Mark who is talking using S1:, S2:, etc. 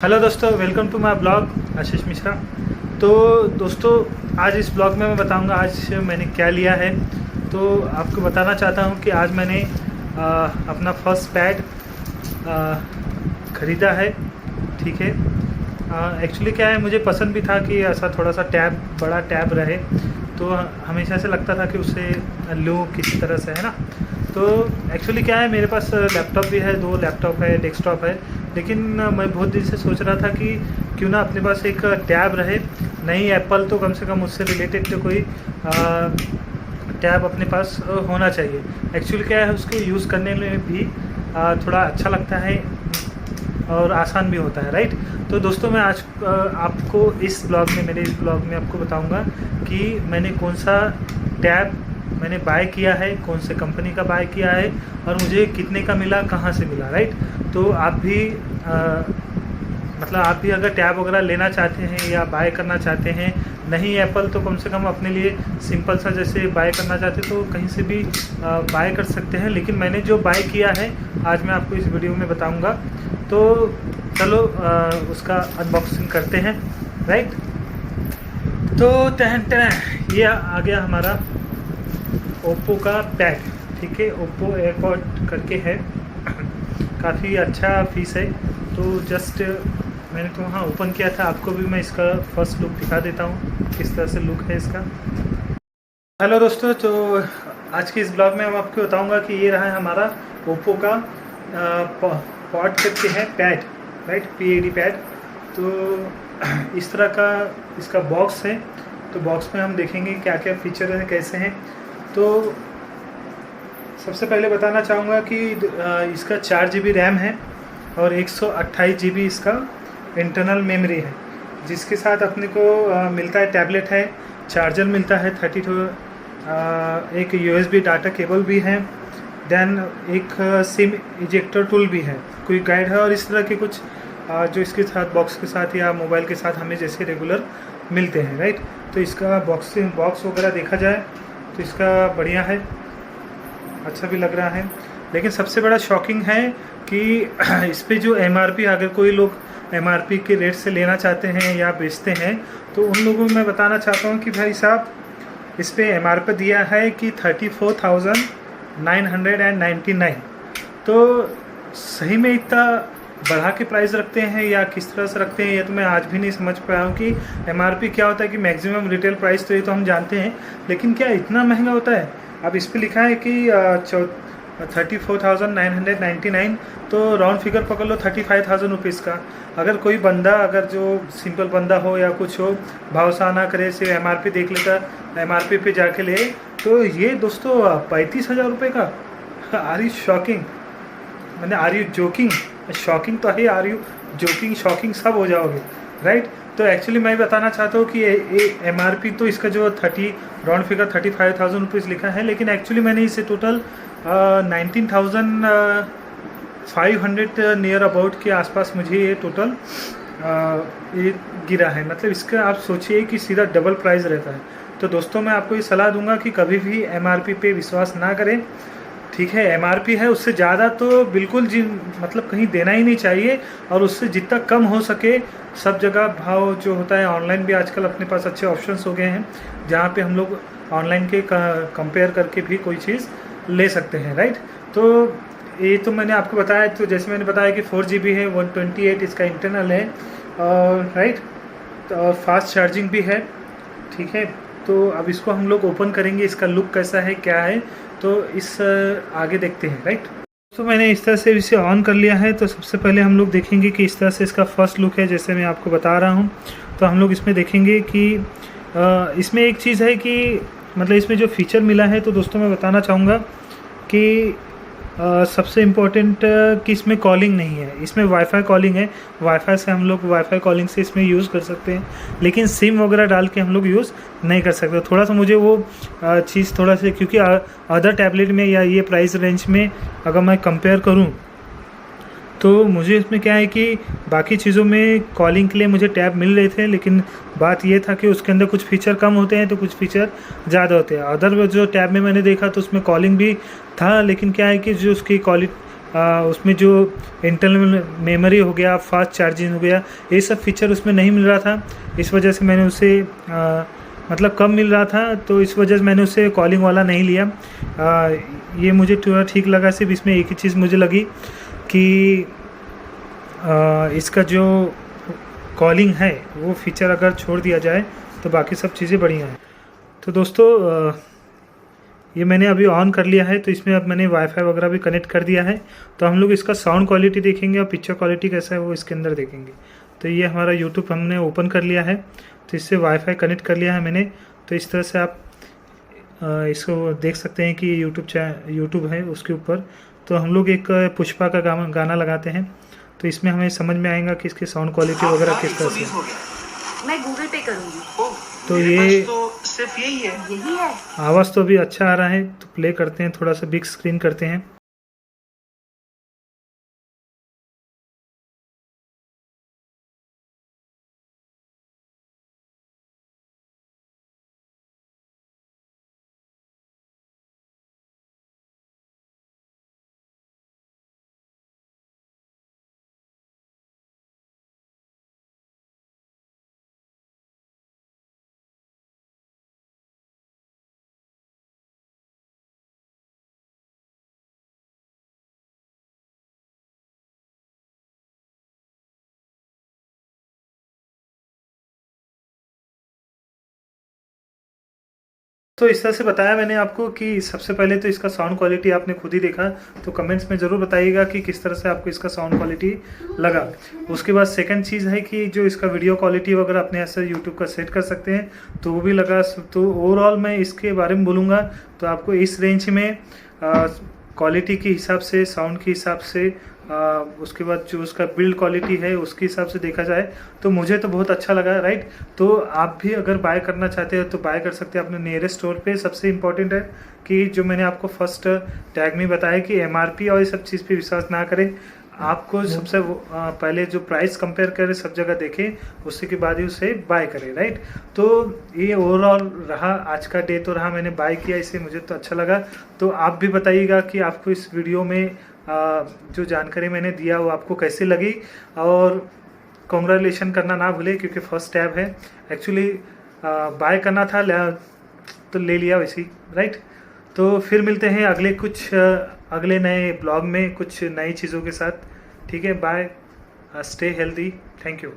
S1: Hello दोस्तों, welcome to my blog Ashish Mishra. तो दोस्तों, आज इस ब्लॉग में मैं बताऊंगा आज मैंने क्या लिया है। तो आपको बताना चाहता हूं कि आज मैंने अपना फर्स्ट पैड ख़रीदा है। ठीक है, एक्चुअली क्या है, मुझे पसंद भी था कि ऐसा थोड़ा सा टैब, बड़ा टैब रहे। तो हमेशा से लगता था कि उससे लूँ किसी तरह से, है ना। तो एक्चुअली क्या है, मेरे पास लैपटॉप भी है, 2 लैपटॉप है, डेस्कटॉप है। लेकिन मैं बहुत दिन से सोच रहा था कि क्यों ना अपने पास एक टैब रहे। नहीं एप्पल तो कम से कम उससे रिलेटेड तो कोई टैब अपने पास होना चाहिए। एक्चुअली क्या है, उसको यूज़ करने में भी थोड़ा अच्छा लगता है और आसान भी होता है, राइट। तो दोस्तों, मैं आज आपको इस ब्लॉग में, मेरे इस ब्लॉग में आपको बताऊंगा कि मैंने कौन सा टैब मैंने बाय किया है, कौन से कंपनी का बाय किया है और मुझे कितने का मिला, कहाँ से मिला, राइट। तो आप भी आप भी अगर टैब वगैरह लेना चाहते हैं या बाय करना चाहते हैं, नहीं एप्पल तो कम से कम अपने लिए सिंपल सा जैसे बाय करना चाहते तो कहीं से भी बाय कर सकते हैं। लेकिन मैंने जो बाय किया है आज मैं आपको इस वीडियो में बताऊंगा। तो चलो उसका अनबॉक्सिंग करते हैं, राइट। तो ये आ गया हमारा ओप्पो का पैड। ठीक है, ओप्पो एयरपॉड करके है, काफ़ी अच्छा पीस है। तो जस्ट मैंने तो वहाँ ओपन किया था, आपको भी मैं इसका फर्स्ट लुक दिखा देता हूँ किस तरह से लुक है इसका। हेलो दोस्तों, तो आज के इस ब्लॉग में मैं आपको बताऊँगा कि ये रहा है हमारा ओप्पो का पॉड करके है पैड, राइट, PAD पैड। तो इस तरह का इसका बॉक्स है। तो बॉक्स में हम देखेंगे क्या क्या फीचर हैं, कैसे हैं। तो सबसे पहले बताना चाहूँगा कि इसका 4 GB रैम है और 128 GB इसका इंटरनल मेमोरी है, जिसके साथ अपने को मिलता है टैबलेट है, चार्जर मिलता है 32, एक USB डाटा केबल भी है, देन एक सिम इजेक्टर टूल भी है, कोई गाइड है और इस तरह के कुछ जो इसके साथ बॉक्स के साथ या मोबाइल के साथ हमें जैसे रेगुलर मिलते हैं, राइट। तो इसका बॉक्स वगैरह देखा जाए तो इसका बढ़िया है, अच्छा भी लग रहा है। लेकिन सबसे बड़ा शॉकिंग है कि इस पे जो MRP, अगर कोई लोग MRP के रेट से लेना चाहते हैं या बेचते हैं तो उन लोगों को मैं बताना चाहता हूँ कि भाई साहब, इस पे MRP दिया है कि 34,999। तो सही में इतना बढ़ा के प्राइस रखते हैं या किस तरह से रखते हैं, ये तो मैं आज भी नहीं समझ पाया हूँ कि MRP क्या होता है। कि मैक्सिमम रिटेल प्राइस तो ये तो हम जानते हैं, लेकिन क्या इतना महंगा होता है। अब इस पे लिखा है कि 34,999, तो राउंड फिगर पकड़ लो 35,000 रुपीज़ का। अगर कोई बंदा, अगर जो सिंपल बंदा हो या कुछ हो, भावसा ना करे, सिर्फ MRP देख लेता, MRP पे जाके ले, तो ये दोस्तों 35,000 रुपये का। आर यू शॉकिंग, मैंने आर यू जोकिंग, शॉकिंग तो है, आर यू जोकिंग, शॉकिंग सब हो जाओगे, राइट। तो एक्चुअली मैं बताना चाहता हूँ कि MRP तो इसका जो राउंड फिगर 35,000 रुपीज़ लिखा है, लेकिन एक्चुअली मैंने इसे टोटल 19,500 नियर अबाउट के आसपास मुझे ये टोटल ये गिरा है। मतलब इसका आप सोचिए कि सीधा डबल प्राइस रहता है। तो दोस्तों, मैं आपको ये सलाह दूंगा कि कभी भी MRP पे विश्वास ना करें। ठीक है, MRP है, उससे ज़्यादा तो बिल्कुल कहीं देना ही नहीं चाहिए। और उससे जितना कम हो सके, सब जगह भाव जो होता है, ऑनलाइन भी आजकल अपने पास अच्छे ऑप्शंस हो गए हैं जहाँ पे हम लोग ऑनलाइन के कंपेयर करके भी कोई चीज़ ले सकते हैं, राइट। तो ये तो मैंने आपको बताया। तो जैसे मैंने बताया कि 4 GB है, 128 इसका इंटरनल है, और राइट, और फास्ट चार्जिंग भी है। ठीक है, तो अब इसको हम लोग ओपन करेंगे, इसका लुक कैसा है, क्या है, तो इस आगे देखते हैं, राइट। तो मैंने इस तरह से इसे ऑन कर लिया है। तो सबसे पहले हम लोग देखेंगे कि इस तरह से इसका फर्स्ट लुक है, जैसे मैं आपको बता रहा हूँ। तो हम लोग इसमें देखेंगे कि इसमें एक चीज़ है कि इसमें जो फीचर मिला है, तो दोस्तों मैं बताना चाहूँगा कि सबसे इम्पोर्टेंट कि इसमें कॉलिंग नहीं है, इसमें वाईफाई कॉलिंग है। वाईफाई से हम लोग वाईफाई कॉलिंग से इसमें यूज़ कर सकते हैं, लेकिन सिम वगैरह डाल के हम लोग यूज़ नहीं कर सकते। थोड़ा सा मुझे वो चीज़ थोड़ा सा, क्योंकि अदर टैबलेट में या ये प्राइस रेंज में अगर मैं कंपेयर करूँ तो मुझे इसमें क्या है कि बाकी चीज़ों में कॉलिंग के लिए मुझे टैब मिल रहे थे, लेकिन बात ये था कि उसके अंदर कुछ फीचर कम होते हैं तो कुछ फीचर ज़्यादा होते हैं। अदर जो टैब में मैंने देखा तो उसमें कॉलिंग भी था, लेकिन क्या है कि जो उसकी उसमें जो इंटरनल मेमोरी हो गया, फास्ट चार्जिंग हो गया, ये सब फीचर उसमें नहीं मिल रहा था। इस वजह से मैंने उसे मतलब कम मिल रहा था, तो इस वजह से मैंने उसे कॉलिंग वाला नहीं लिया। ये मुझे थोड़ा ठीक लगा। सिर्फ इसमें एक ही चीज़ मुझे लगी कि इसका जो कॉलिंग है वो फीचर अगर छोड़ दिया जाए तो बाकी सब चीज़ें बढ़िया हैं। तो दोस्तों ये मैंने अभी ऑन कर लिया है, तो इसमें अब मैंने वाईफाई वगैरह भी कनेक्ट कर दिया है। तो हम लोग इसका साउंड क्वालिटी देखेंगे और पिक्चर क्वालिटी कैसा है वो इसके अंदर देखेंगे। तो ये हमारा यूट्यूब हमने ओपन कर लिया है, तो इससे वाईफाई कनेक्ट कर लिया है मैंने। तो इस तरह से आप इसको देख सकते हैं कि यूट्यूब है उसके ऊपर। तो हम लोग एक पुष्पा का गाना लगाते हैं, तो इसमें हमें समझ में आएगा कि इसकी साउंड क्वालिटी वगैरह किस तरह से।
S2: मैं गूगल पे करूँगी।
S1: तो ये
S2: तो सिर्फ यही है।
S1: आवाज़ तो अभी अच्छा आ रहा है, तो प्ले करते हैं, थोड़ा सा बिग स्क्रीन करते हैं। तो इस तरह से बताया मैंने आपको कि सबसे पहले तो इसका साउंड क्वालिटी आपने खुद ही देखा, तो कमेंट्स में ज़रूर बताइएगा कि किस तरह से आपको इसका साउंड क्वालिटी लगा। उसके बाद सेकंड चीज़ है कि जो इसका वीडियो क्वालिटी वगैरह अपने ऐसे यूट्यूब का सेट कर सकते हैं, तो वो भी लगा। तो ओवरऑल मैं इसके बारे में बोलूँगा तो आपको इस रेंज में क्वालिटी के हिसाब से, साउंड के हिसाब से, उसके बाद जो उसका बिल्ड क्वालिटी है उसके हिसाब से देखा जाए तो मुझे तो बहुत अच्छा लगा, राइट। तो आप भी अगर बाय करना चाहते हैं तो बाय कर सकते हैं अपने नियरेस्ट स्टोर पे। सबसे इम्पॉर्टेंट है कि जो मैंने आपको फर्स्ट टैग में बताया कि MRP और ये सब चीज़ पे विश्वास ना करें। आपको सबसे पहले जो प्राइस कंपेयर करें, सब जगह देखें, उसके के बाद ही उसे बाय करें, राइट। तो ये ओवरऑल रहा आज का डे, तो रहा मैंने बाय किया इसे, मुझे तो अच्छा लगा। तो आप भी बताइएगा कि आपको इस वीडियो में जो जानकारी मैंने दिया वो आपको कैसे लगी, और कॉन्ग्रेचुलेशन करना ना भूले क्योंकि फर्स्ट टैब है। एक्चुअली बाय करना था तो ले लिया वैसे ही, राइट। तो फिर मिलते हैं अगले नए ब्लॉग में कुछ नई चीज़ों के साथ। ठीक है, bye, stay healthy, thank you.